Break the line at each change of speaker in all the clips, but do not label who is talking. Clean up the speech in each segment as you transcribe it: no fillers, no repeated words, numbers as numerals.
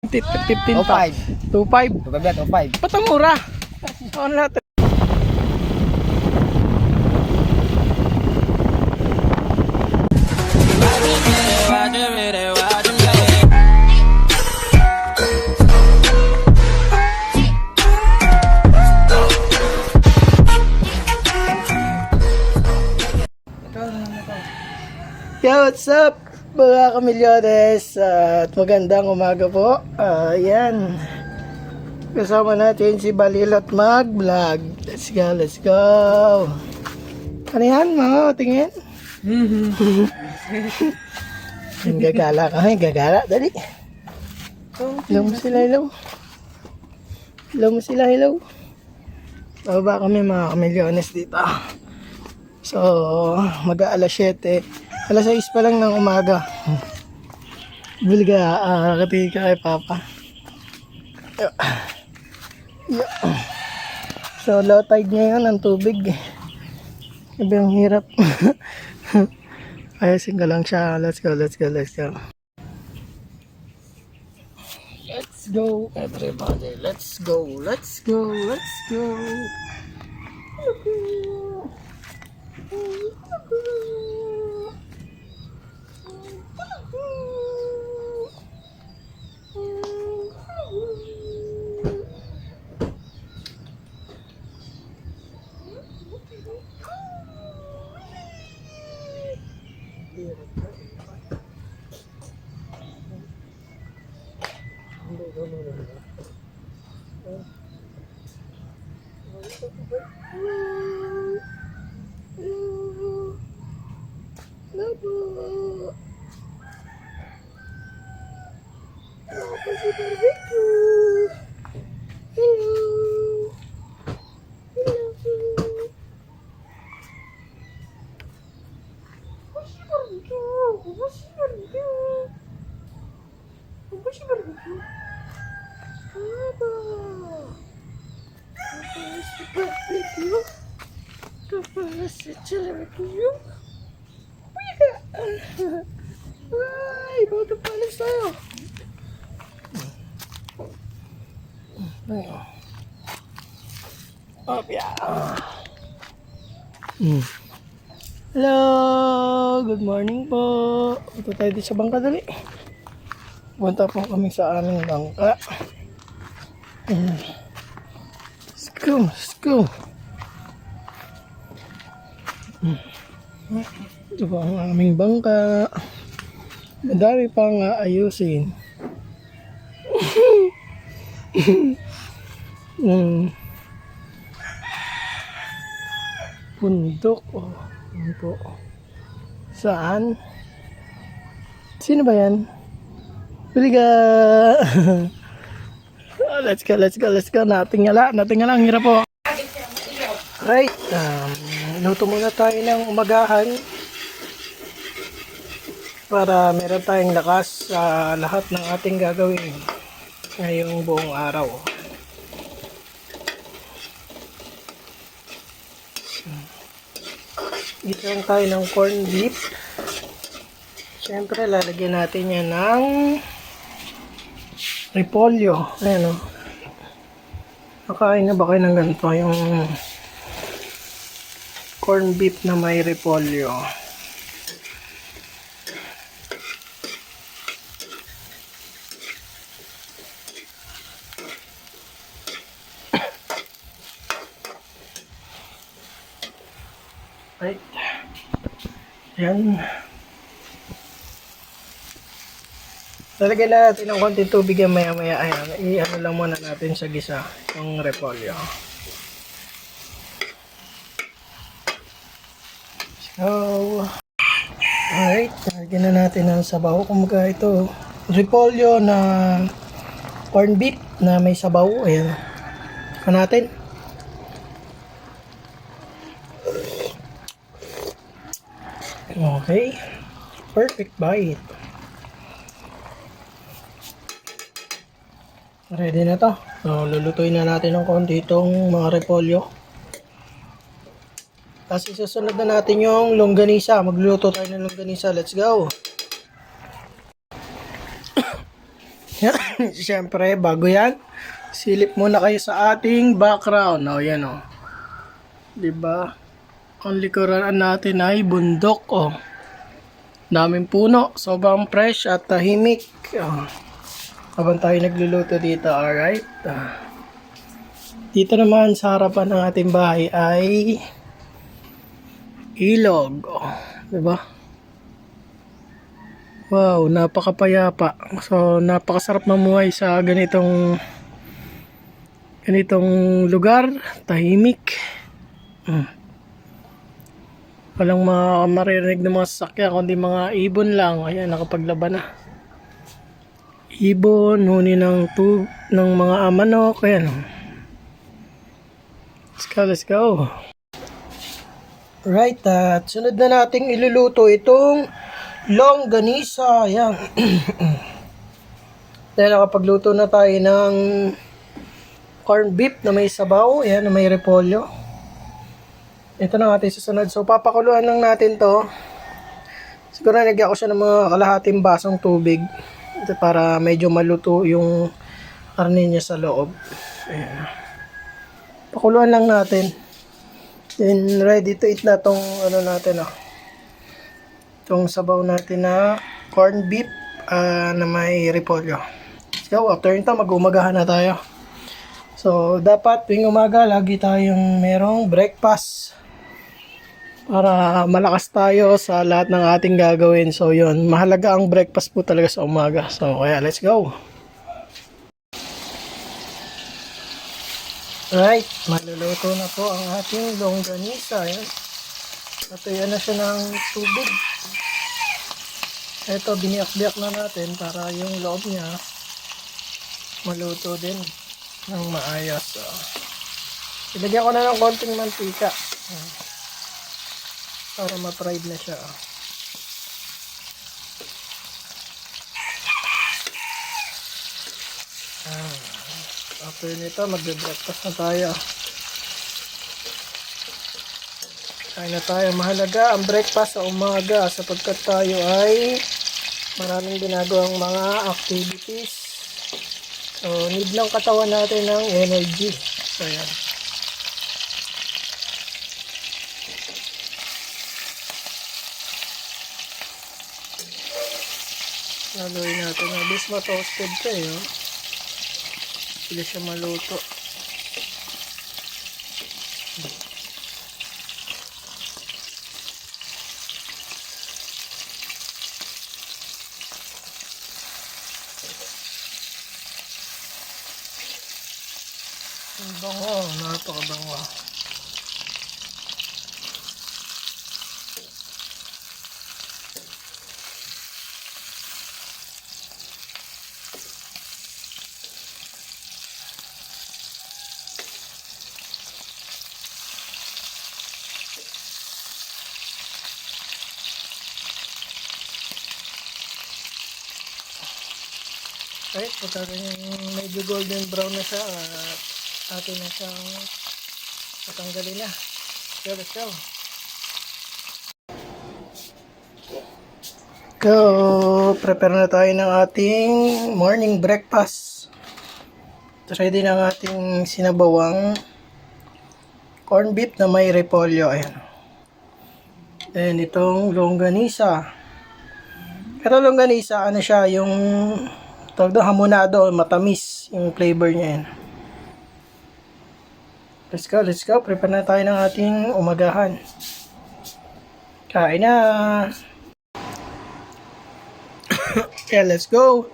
15 pa. 2.5.
2.5.
Ba't ang mura? Ano lahat? Yo, what's up mga kamilyones? At magandang umaga po. Ayan. Kasama natin si Balilot mag-vlog. Let's go, let's go. Ano yan mga? Tingin? Gagala ka. Gagala. Dali. Ilaw mo sila, ilaw. Ilaw mo sila, ilaw. Baba kami mga kamilyones dito. So, mag-aalas 7. Alas 6 pa lang ng umaga. Bulga, katingin ka kay Papa. So, low tide ngayon ang tubig. Sabi ang hirap. Ayasin ka lang siya. Let's go, let's go, let's go. Let's go, everybody. Let's go, let's go, let's go. Ay, bago palis tayo. Hello, good morning po. Ito tayo dito sa bangka dali. Punta po kami sa aming bangka. Let's go, let's go. Ito po ang aming bangka. Madami pang ayusin. Bundok. Oh, yan po. Saan? Sino ba yan? Biliga! Let's go, let's go, let's go. Natingala ang hirap po. Right. Luto muna tayo ng umagahan para meron tayong lakas sa lahat ng ating gagawin ngayong buong araw. Dito lang tayo ng corn beef. Siyempre lalagyan natin yan ng repolyo. Ayan o. Nakain na ba kayo ng ganito yung corn beef na may repolyo? Right. Yan. Lalagyan natin ng konting tubig yan maya-maya. Ayan. I-ano lang muna natin sa gisa yung repolyo. So, alright. Lalagyan na natin ang sabaw. Kumbaga ito, repolyo na corn beef na may sabaw. Ayan. Ito natin. Okay. Perfect bite. Ready na to. So, lulutuin na natin ng konti itong mga repolyo. Tapos isusunod na natin yung longganisa. Magluluto tayo ng longganisa. Let's go. Yan. Siyempre, bago yan, silip muna kayo sa ating background. O, yan o. Diba? Ang likuran natin ay bundok o. Daming puno. Sobrang fresh at tahimik. Habang tayo nagluluto dito, alright? Dito naman sa harapan ng ating bahay ay ilog. O, diba? Wow, napakapayapa. So, napakasarap mamuhay sa ganitong lugar, tahimik. Walang maririnig ng mga sasakyan, kundi mga ibon lang. Ayan, nakapaglaban na. Ibon, huni ng mga manok. Ayan. Let's go. Right, at sunod na nating iluluto itong longganisa. Ayan. Dahil nakapagluto na tayo ng corn beef na may sabaw. Ayan, na may repolyo. Ito na ating susunod. So, papakuluan lang natin to. Siguro nagyan ko siya ng mga kalahating basong tubig. Ito para medyo maluto yung karne niya sa loob. Ayan. Pakuluan lang natin. Then, ready to eat na tong ano natin, itong sabaw natin na corn beef na may repolyo. So, after nito, mag-umagahan na tayo. So, dapat tuwing umaga, lagi tayong merong breakfast para malakas tayo sa lahat ng ating gagawin. So, yun. Mahalaga ang breakfast po talaga sa umaga. So, kaya let's go. Right, maluluto na po ang ating longganisa. Ayan. Natuyan na siya ng tubig. Ito, biniyak-biyak na natin para yung loob niya maluto din ng maayos. Ilagyan ko na ng konting mantika para ma-fried na siya. After nito, magbe-breakfast na tayo. Kain na tayo. Mahalaga ang breakfast sa umaga sapagkat tayo ay maraming ginagawang mga activities. So, need ng katawan natin ng energy. So, yan. Laluin natin. At least ma-toasted ka eh. Hindi siya maluto. Ang bango. Napakabango. Right, pagka yung medyo golden brown na siya, atin na siyang patanggalin na. So, let's go. Prepare na tayo ng ating morning breakfast. Ready na ang ating sinabawang corn beef na may repolyo. Ayan. Then, itong longganisa. Pero longganisa, ano siya, yung tawag doon, hamonado, matamis yung flavor niya yan. Let's go, let's go. Prepare na tayo ng ating umagahan. Kain na! Okay, let's go.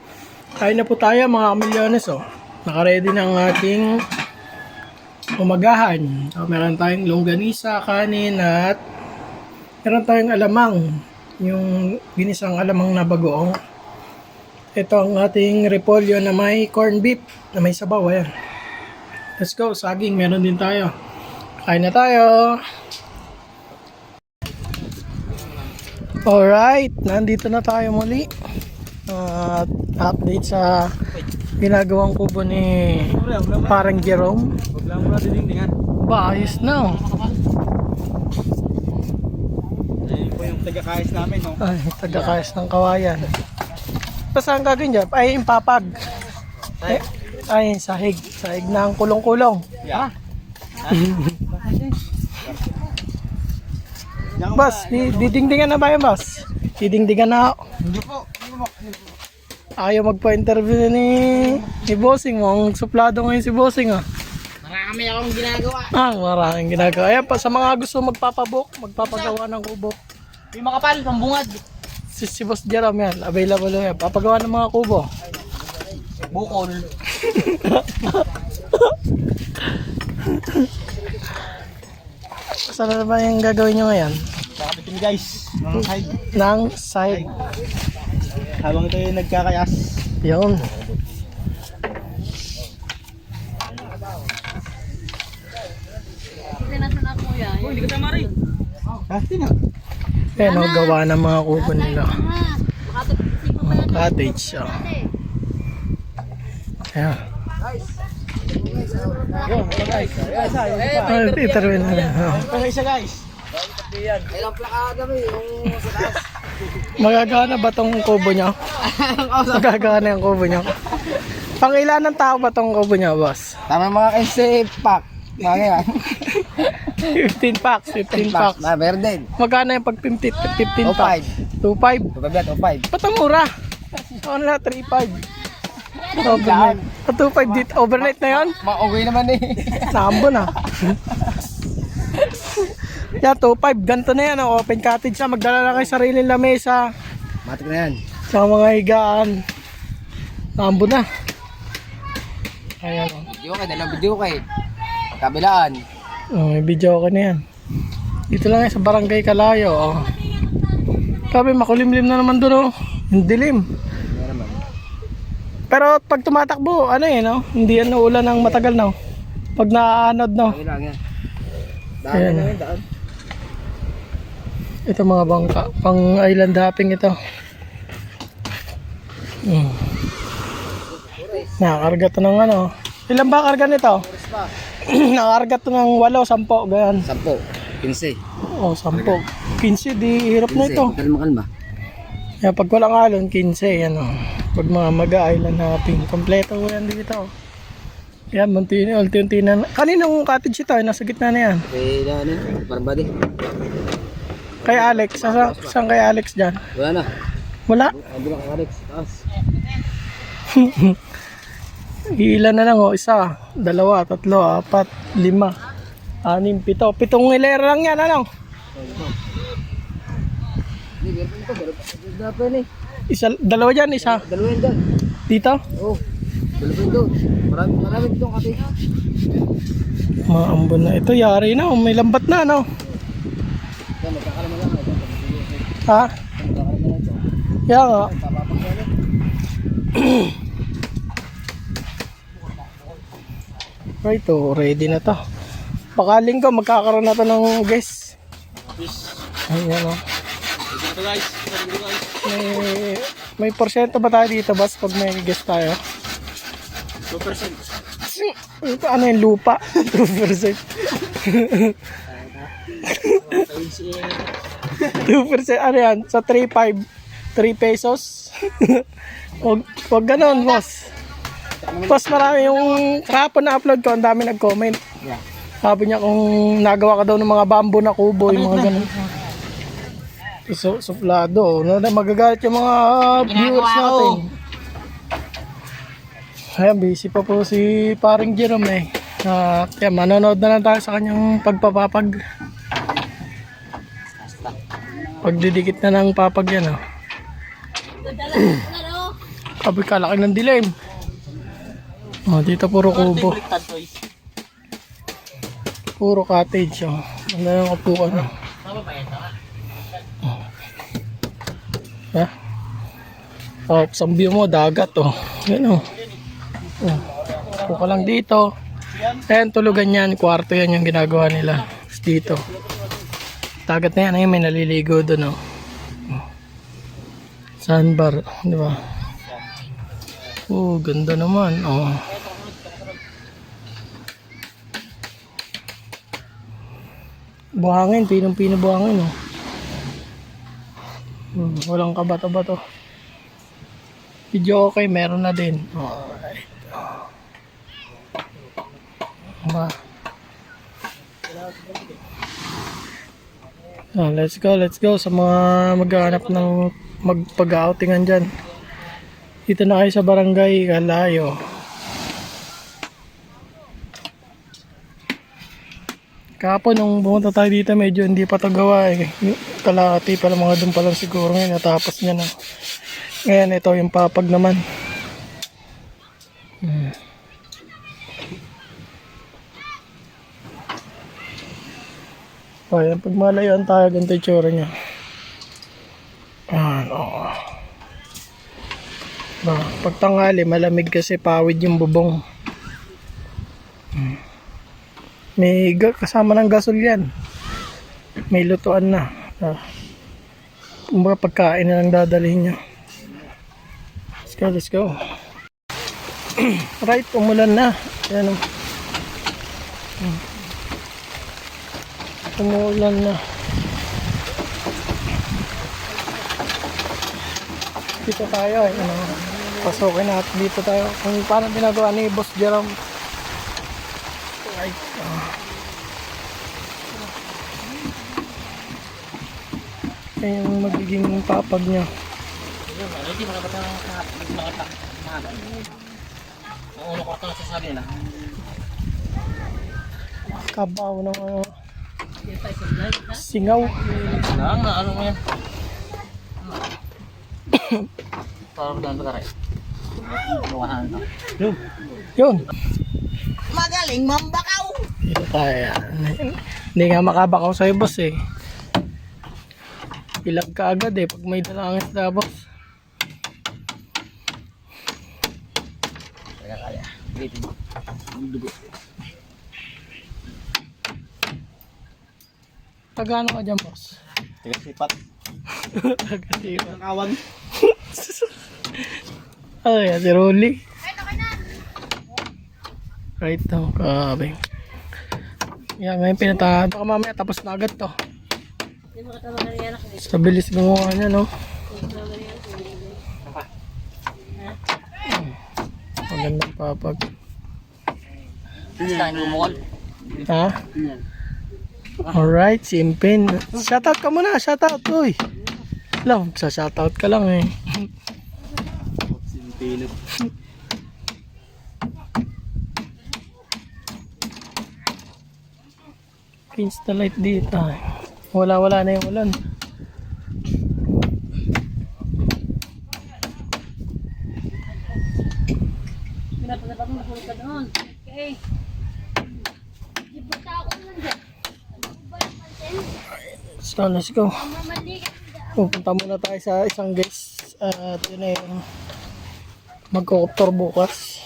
Kain na po tayo mga kamilyones. Naka-ready na ang ating umagahan. So, meron tayong longganisa, kanin, at meron tayong alamang. Yung ginisang alamang na bagoong. Ito ang ating repolyo na may corn beef na may sabaw. Ayan. Let's go. Saging meron din tayo. Kain na tayo. Alright. Nandito na tayo muli. Update sa ginagawang kubo ni parang Jerome. Ba, ayos na.
Ayun po yung taga-kayas namin.
Ay, taga-kayas ng kawayan. pa saan gagawin dyan? Ay, yung papag. Ay, sahig. Sahig ng kulong-kulong.
Yeah.
Boss, didingdingan na ba yun, boss? Didingdingan na ako.
Hindi po.
Ayaw magpa-interview ni Bossing mo. Ang suplado ngayon si Bossing, ah.
Marami akong ginagawa.
Maraming ginagawa. Ayan pa, sa mga gusto magpapagawa ng kubo.
Yung makapal, pambungad.
Si Boss Jerome yan, available yan. Papagawa ng mga kubo.
Bukol.
Saan na ba yung gagawin nyo ngayon?
Kakapitin guys. Ng side.
Nang side.
Habang ito yung nagkakayas.
Yun.
Hindi ka tama rin. Kasi na.
Ayan o, gawa ng mga kubo nila. Mga cottage. Oh. Ayan.
Yun, ito guys.
Interview na rin. Oh.
Ito isa guys.
Ilang plakada mo yung sa taas.
Magagawa na ba tong kubo nyo? Magagawa na yung kubo nyo? Pang ilan ng tao ba tong kubo nyo, boss?
Tama mga kasi pack. Mga yan.
15 packs, 15 packs.
Meron din.
Magkano yung pag 15
O5.
packs? 2.5.
Pagkabiat O5.
Ba't ang mura? Ano na, 3.5. Overnight. 2.5 dito. Overnight na yun?
Mauwi naman eh.
Naambo na. Yan, 2.5. Ganito na yan. Oh. Open cottage siya. Magdala lang kayo sariling lamesa.
Matik na yan.
Sa mga higaan. Naambo na. Ayan. Oh.
Video kayo, dalang video kayo. Kabilaan.
Oh, may video ko na yan. Dito lang yan sa Barangay Kalayo. Oh. Sabi, makulimlim na naman doon. Oh. Yung dilim. Pero pag tumatakbo, ano yun, no? Hindi yan ulan ng matagal, no? Pag naaanod, no?
Kabilaan yan. Daan
Ayan.
na yun, daan.
Ito mga bangka. Pang island hopping ito. Nakakarga to ng ano. Ilan ba karga nito? Nakakarga to ng 8, 10, ganyan.
10. 15.
Oh, 10. 15, di hirap na ito.
Kalma-kalma.
Yan, pag walang alon, 15, yan o. Pag mga mag-island hopping, kompleto yan dito. Yan, unti-unti na. Kaninong cottage ito? Nasa gitna na yan.
Okay, na ano yun? Parang body.
Kay Alex. Saan kay Alex dyan?
Wala na.
Wala?
Hindi na kakarik sa taas.
Ilan na lang o. 1, 2, 3, 4, 5, 6, 7. 7 hilera lang yan. Ano?
Hindi, meron ito. Dapat na eh.
Dalawa dyan, isa.
Dalawa yun dyan.
Dito?
Oo. Dalawa yun doon. Marami dito kasi.
Mga ambon na. Ito, yari na. May lambat na, no?
Yan, magkakalaman lang.
Ha?
Magkakalaman lang ito.
Yan nga.
Papapag yan eh.
Right, oh, ready na to. Baka linggo, magkakaroon na to ng guest. Ayan, oh.
Ito guys. Ito guys.
May porsyento ba tayo dito, boss, pag may guest tayo?
2%.
Ito, ano yung lupa? 2%. 2%, ano yan? Sa 3.5, 3 pesos? Wag ganon, boss. Boss, marami yung kahapon na upload ko, ang dami nag-comment.
Yeah.
Sabi niya kung nagawa ka daw ng mga bamboo na kubo, yung mga ganon. So, suplado. No, magagalit yung mga viewers natin. Ayan, busy pa po si paring Jerome eh. Kaya manonood na lang tayo sa kanyang pagpapapag. Pagdidikit na ng papag yan, oh. Sabi, kalaki ng dilim. Oh, dito puro kubo. Puro cottage, oh. Ano yung upuan, oh. Ha? Oh, sa view mo, dagat, oh. Yan, oh. Oh. Upo ka lang dito. Ayan, tulugan yan. Kwarto yan yung ginagawa nila. Dito. Dagat na yan. Ayun, may naliligo doon, oh. Sandbar, di ba? Oh, ganda naman, oh. Buhangin, pinong-pino buhangin, oh. Walang kabato-bato. Video okay, meron na din. Alright. Ba. Let's go sa mga maghahanap ng magpag-outingan dyan. Dito na kayo sa barangay Kalayo. Kahapon nung pumunta tayo dito medyo hindi pa ito gawa eh. Kalahati pa lang, mga doon pa lang siguro, ngayon natapos niya na. Ngayon ito yung papag naman. Ayan, pag malayuan tayo, ganito yung tsura niya. Ano. Pag tanghali, malamig kasi pawid yung bubong. May kasama ng gasol yan. May lutuan na. Mga pagkain na lang dadalhin nyo. Let's go. Right, umulan na. Ayan o. Umulan na. Dito tayo. Pasukin natin dito tayo. Kung paano ginagawa ni Boss Jerome. Right. Kaya yung magiging papag niya.
Hindi mo na ba ito nagmakata? Ang ulo ko ito nasasabi nila.
Kabaw ng singaw.
Ano mo yan? Parang doon ba tayo? Luwahan ito.
Yun.
Magaling mambakaw.
Dito tayo. Hindi nga makabakaw sa'yo, boss eh. Ilag ka agad eh pag may dalangin sa boss.
Kaya. Dito. Dugo.
Tagano ka dyan, boss?
Sipat.
Tagasipa.
Kawan.
Ano yan, si Rolly? Right now, kabing. Yan, ngayon pinatahan. Baka mamaya tapos na agad to. Sa bilis gumawa niya, no? Magandang papag.
Saan bumukol?
Ha? Alright, si Impin. Shoutout ka muna, shoutout, uy. Alam, sa shoutout ka lang eh.
Simpilip.
Insta light dito. Wala na yung ulan. So, let's go. Pupunta muna tayo sa isang guys. Yun na yung mag-co-optor bukas.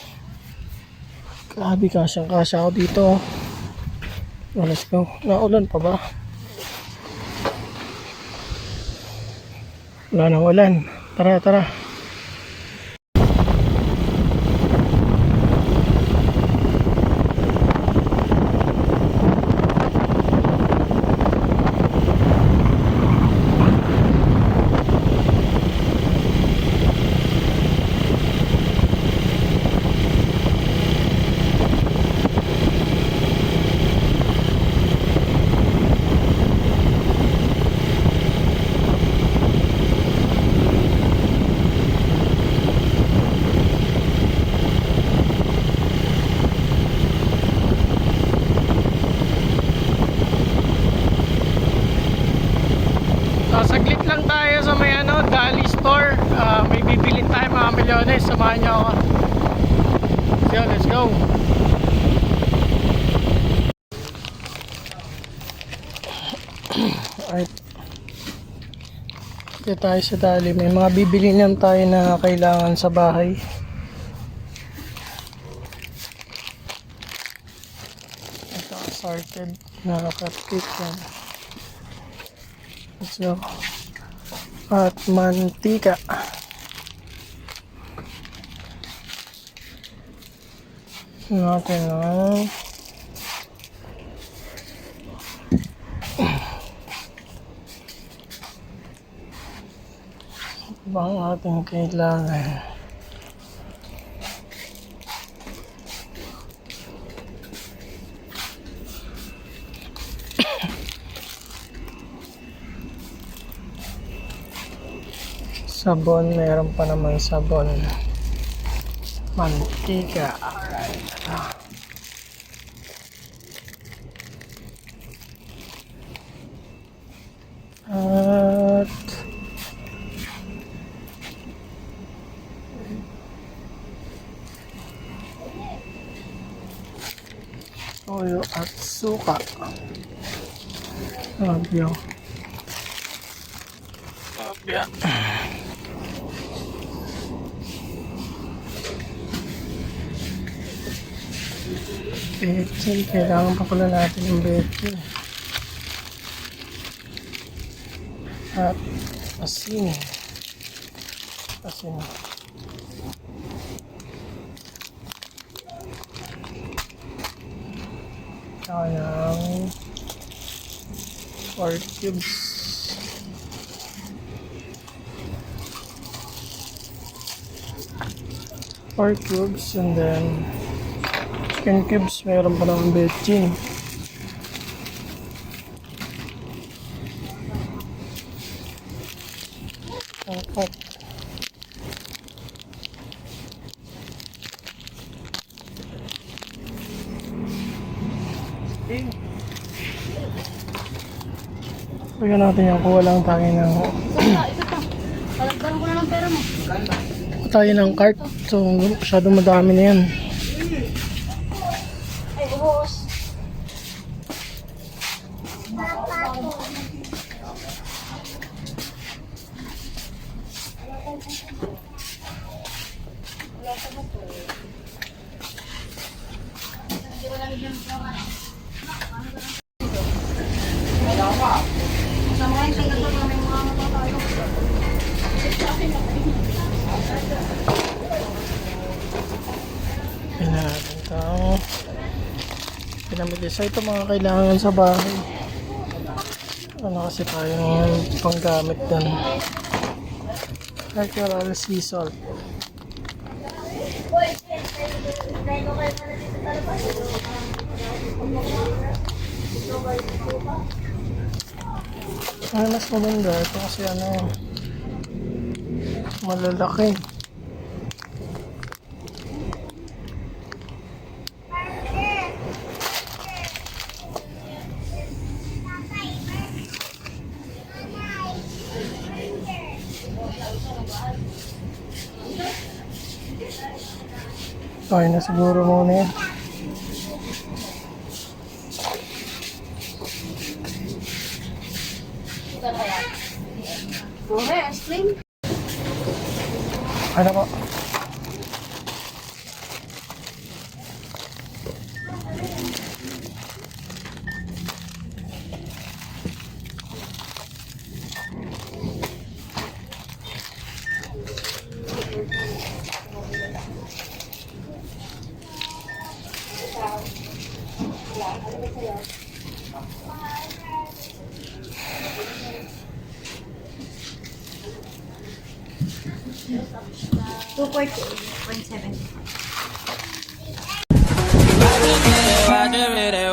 Grabe, kasyang-kasya ako dito. So, let's go. Naulan pa ba? Wala nang ulan. Tara. Saglit lang tayo sa may Dali Store. May bibilin tayo mga milyones. Samahan nyo ako. So, let's go. Alright. Dito tayo sa Dali. May mga bibilin lang tayo na kailangan sa bahay. Ito, assorted na cupcake yan. Let's go. At mantika. Natin lang. Ito ba ang ating kailangan? Sabon, meron pa naman sabon. Mantika. Alright. At toyo at suka. Sabyo. Sabyo. Betsin, kailangan pa pala natin ng betsin. At asin. Asin. Kayang 4 cubes. 4 cubes and then chicken cubes, meron pa ng betchin. Apat. Bigyan natin yung kuha lang tayo ng
Palagdan ko na ng pera mo.
tayo ng cart. So masyadong madami na yan.
Ay, ubos.
Yan na natin ito. Pinamigisa ito mga kailangan sa bahay. Ano kasi tayong panggamit doon. Natural sea salt. Mas maganda ito kasi ano, malalaki. Okay na siguro muna yan.
Okay, ice cream.
Ano po?
$2.7.
I just read it.